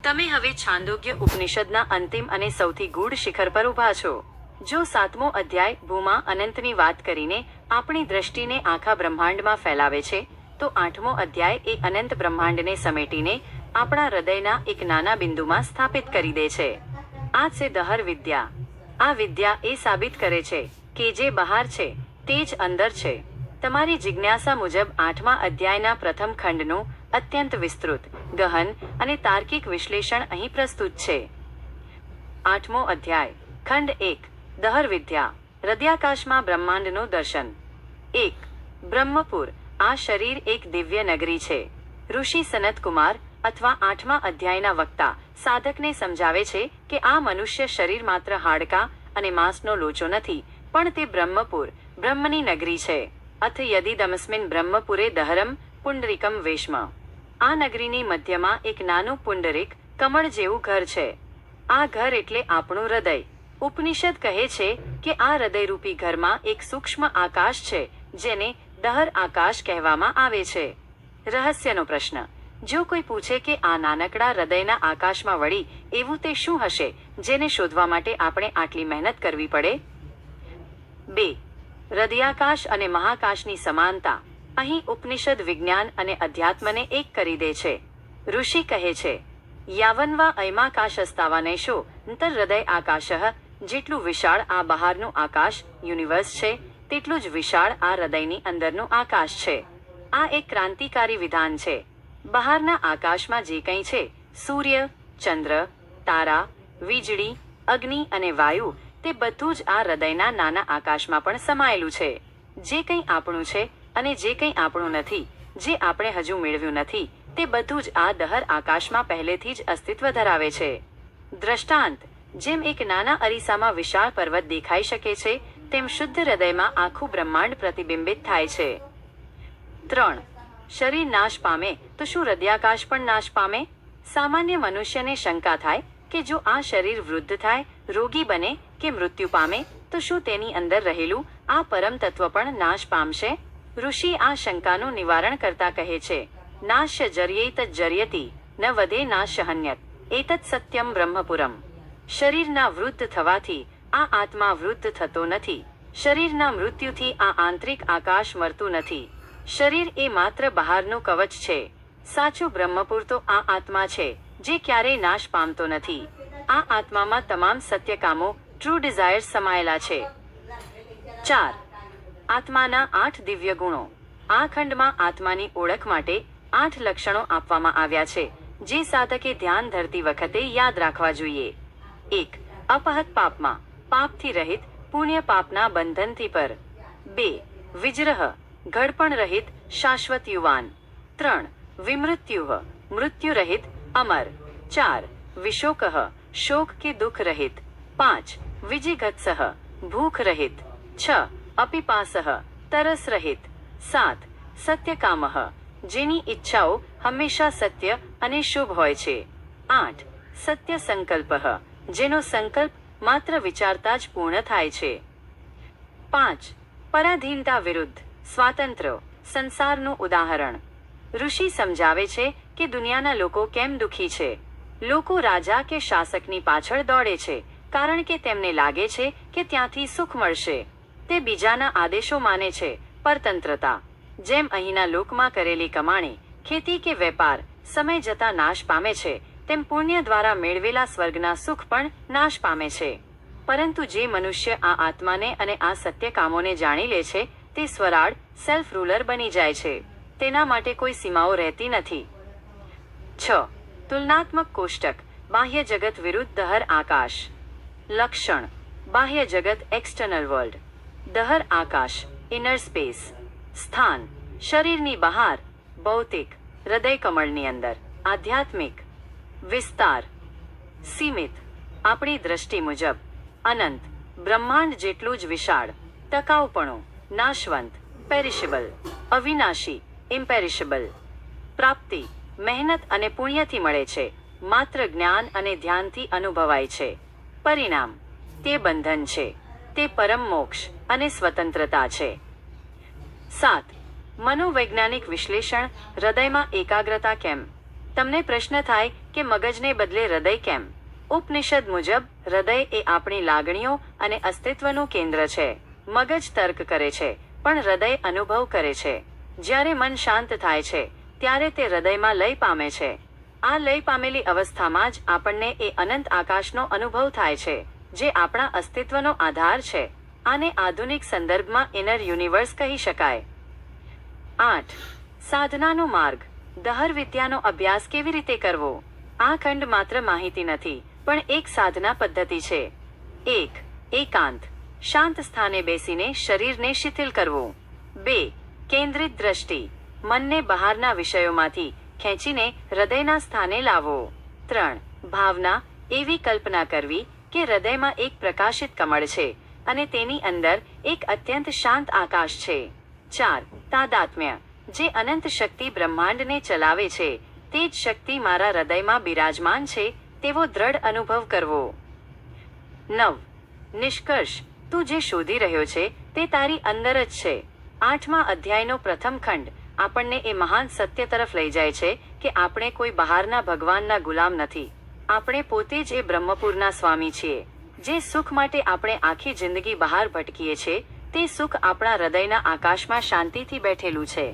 તમે હવે છાંદોગ્ય ઉપનિષદના અંતિમ અને સૌથી ગૂઢ શિખર પર ઊભા છો. જો 7મો અધ્યાય ભૂમા અનંતની વાત કરીને આપણી દ્રષ્ટિને આખા બ્રહ્માંડમાં ફેલાવે છે, તો 8મો અધ્યાય એ અનંત બ્રહ્માંડને સમેટીને આપણા હૃદયના એક નાના બિંદુમાં સ્થાપિત કરી દે છે. આ છે દહર વિદ્યા. આ વિદ્યા એ સાબિત કરે છે કે જે બહાર છે તે જ અંદર છે. તમારી જિજ્ઞાસા મુજબ 8મા અધ્યાયના પ્રથમ ખંડનું અત્યંત વિસ્તૃત, ગહન અને તાર્કિક વિશ્લેષણ અહીં પ્રસ્તુત છે. 8મો અધ્યાય, ખંડ 1, દહર વિદ્યા. હૃદયાકાશમાં બ્રહ્માંડનું દર્શન. 1. બ્રહ્મપુર. આ શરીર એક દિવ્ય નગરી છે. ઋષિ સનતકુમાર અથવા 8મા અધ્યાયના વક્તા સાધકને સમજાવે છે કે આ મનુષ્ય શરીર માત્ર હાડકાં અને માંસનો લોચો નથી, પણ તે બ્રહ્મપુર, બ્રહ્મની નગરી છે. અથ યદિદમસ્મિન બ્રહ્મપુરે દહરમ પુંડરીકમ વેશ્મ. આ નગરીની મધ્યમાં એક નાનું પુંડરીક, કમળ જેવું ઘર છે. આ ઘર એટલે આપણું હૃદય. ઉપનિષદ કહે છે કે આ હૃદયરૂપી ઘરમાં એક સૂક્ષ્મ આકાશ છે, જેને દહર આકાશ કહેવામાં આવે છે. રહસ્યનો પ્રશ્ન. જો કોઈ પૂછે કે આ નાનકડા હૃદયના આકાશમાં વળી એવું તે શું હશે જેને શોધવા માટે આપણે આટલી મહેનત કરવી પડે? 2. હૃદયાકાશ અને મહાકાશની સમાનતા. અહીં ઉપનિષદ વિજ્ઞાન અને અધ્યાત્મને એક કરી દે છે. ઋષિ કહે છે, યાવન્વા અયમાકાશસ્તાવાનેશો અંતર હૃદય આકાશઃ. જેટલું વિશાળ આ બહારનું આકાશ, યુનિવર્સ છે, તેટલું જ વિશાળ આ હૃદયની અંદરનું આકાશ છે. આ એક ક્રાંતિકારી વિધાન છે. બહારના આકાશમાં જે કંઈ છે, સૂર્ય, ચંદ્ર, તારા, વીજળી, અગ્નિ અને વાયુ, તે બધું જ આ હૃદયના નાના આકાશમાં પણ સમાયેલું છે. જે કંઈ આપણું છે અને જે કંઈ આપણું નથી, જે આપણે હજુ મેળવ્યું નથી, તે બધું જ આ દહર આકાશમાં પહેલેથી જ અસ્તિત્વ ધરાવે છે. દ્રષ્ટાંત. જેમ એક નાના અરીસામાં વિશાળ પર્વત દેખાઈ શકે છે, તેમ શુદ્ધ હૃદયમાં આખું બ્રહ્માંડ પ્રતિબિંબિત થાય છે. 3. શરીર નાશ પામે તો શું હૃદયાકાશ પણ નાશ પામે? સામાન્ય મનુષ્યને શંકા થાય કે જો આ શરીર વૃદ્ધ થાય, રોગી બને કે મૃત્યુ પામે, તો શું તેની અંદર રહેલું આ પરમ તત્વ પણ નાશ પામશે? ઋષિ આ શંકાનું નિવારણ કરતા કહે છે, નાશ્ય જર્યેત જર્યતિ ન વધે નાશહન્યત એતત સત્યમ બ્રહ્મપુરમ. શરીરના વૃદ્ધ થવાથી આ આત્મા વૃદ્ધ થતો નથી. શરીરના મૃત્યુથી આ આંતરિક આકાશ મરતું નથી. શરીર એ માત્ર બહારનું કવચ છે. સાચું બ્રહ્મપુર તો આ આત્મા છે, જે ક્યારેય નાશ પામતો નથી. આ આત્મામાં તમામ સત્ય કામો, ટ્રુ ડિઝાયર્સ સમાયેલા છે. 4. આત્માના 8 દિવ્ય ગુણો. આ ખંડમાં આત્માની ઓળખ માટે 8 લક્ષણો આપવામાં આવ્યા છે, જે સાધકે ધ્યાન ધરતી વખતે યાદ રાખવા જોઈએ. 1. અપહત પાપમાં, પાપથી રહિત, પુણ્ય પાપના બંધનથી પર. 2. વિજ્રહ, ઘડપણ રહિત, શાશ્વત યુવાન. 3. વિમૃત્યુઃ, મૃત્યુ રહિત, અમર. 4. વિશોકઃ, શોક કે દુઃખ રહિત. 5. વિજિગત્સઃ, ભૂખ રહિત. 6. અપિપાસઃ, તરસ રહિત. 7. સત્યકામઃ, જેની ઈચ્છાઓ હંમેશા સત્ય અને શુભ હોય છે. 8. સત્ય સંકલ્પઃ, જેનો સંકલ્પ માત્ર વિચારતા જ પૂર્ણ થાય છે. 5. પરાધીનતા વિરુદ્ધ, સ્વાતંત્ર્ય, સંસારનું ઉદાહરણ. ઋષિ સમજાવે છે કે દુનિયાના લોકો કેમ દુઃખી છે. લોકો રાજા કે શાસકની પાછળ દોડે છે, કારણ કે તેમને લાગે છે કે ત્યાંથી સુખ મળશે. તે બીજાના આદેશો માને છે. પરતંત્રતા. જેમ અહીંના લોકમાં કરેલી કમાણી, ખેતી કે વેપાર સમય જતાં નાશ પામે છે, તેમ પુણ્ય દ્વારા મેળવેલા સ્વર્ગના સુખ પણ નાશ પામે છે. પરંતુ જે મનુષ્ય આ આત્માને અને આ સત્ય કામોને જાણી લે છે, તે સ્વરાડ, સેલ્ફ રૂલર બની જાય છે. તેના માટે કોઈ સીમાઓ રહેતી નથી. 6. તુલનાત્મક કોષ્ટક. બાહ્ય જગત વિરુદ્ધ દહર આકાશ. લક્ષણ. બાહ્ય જગત એક્સટર્નલ વર્લ્ડ. દહર આકાશ ઇનર સ્પેસ. સ્થાન. શરીરની બહાર, ભૌતિક, હૃદય કમળની અંદર, આધ્યાત્મિક. વિસ્તાર. સીમિત, આપણી દ્રષ્ટિ મુજબ. અનંત, બ્રહ્માંડ જેટલું જ વિશાળ. ટકાઉપણું. નાશવંત, પેરિશેબલ. અવિનાશી, ઇમ્પેરિશેબલ. પ્રાપ્તિ. મહેનત અને પુણ્યથી મળે છે, માત્ર જ્ઞાન અને ધ્યાનથી અનુભવાય છે. પરિણામ. તે બંધન છે. તે પરમ મોક્ષ અને સ્વતંત્રતા છે. 7. મનોવૈજ્ઞાનિક વિશ્લેષણ. હૃદયમાં એકાગ્રતા કેમ? તમને પ્રશ્ન થાય કે મગજને બદલે હૃદય કેમ? ઉપનિષદ મુજબ હૃદય એ આપણી લાગણીઓ અને અસ્તિત્વનું કેન્દ્ર છે. મગજ તર્ક કરે છે, પણ હૃદય અનુભવ કરે છે. જ્યારે મન શાંત થાય છે, ત્યારે તે હૃદયમાં લય પામે છે. આ લય પામેલી અવસ્થામાં જ આપણને એ અનંત આકાશનો અનુભવ થાય છે, જે આપણા અસ્તિત્વનો આધાર છે. આને આધુનિક સંદર્ભમાં ઇનર યુનિવર્સ કહી શકાય. 8. સાધનાનો માર્ગ. દહર વિદ્યાનો અભ્યાસ કેવી રીતે કરવો? આ ખંડ માત્ર માહિતી નથી, પણ એક સાધના પદ્ધતિ છે. 1. એકાંત. શાંત સ્થાને બેસીને શરીરને શિથિલ કરવું. 2. કેન્દ્રિત દ્રષ્ટિ. મનને બહારના વિષયોમાંથી ખેંચીને હૃદયના સ્થાને લાવવો. 3. ભાવના. એવી કલ્પના કરવી કે હૃદયમાં એક પ્રકાશિત કમળ છે અને તેની અંદર એક અત્યંત શાંત આકાશ છે. 4. તાદાત્મ્ય. જે અનંત શક્તિ બ્રહ્માંડને ચલાવે છે, તે જ શક્તિ મારા હૃદયમાં બિરાજમાન છે તેવો દ્રઢ અનુભવ કરવો. 9. નિષ્કર્ષ. તું જે શોધી રહ્યો છે તે તારી અંદર જ છે. 8મા અધ્યાયનો પ્રથમ ખંડ આપણને એ મહાન સત્ય તરફ લઈ જાય છે કે આપણે કોઈ બહારના ભગવાનના ગુલામ નથી. આપણે પોતે જ એ બ્રહ્મપુરના સ્વામી છીએ. જે સુખ માટે આપણે આખી જિંદગી બહાર ભટકીએ છીએ, તે સુખ આપણા હૃદયના આકાશમાં શાંતિથી બેઠેલું છે.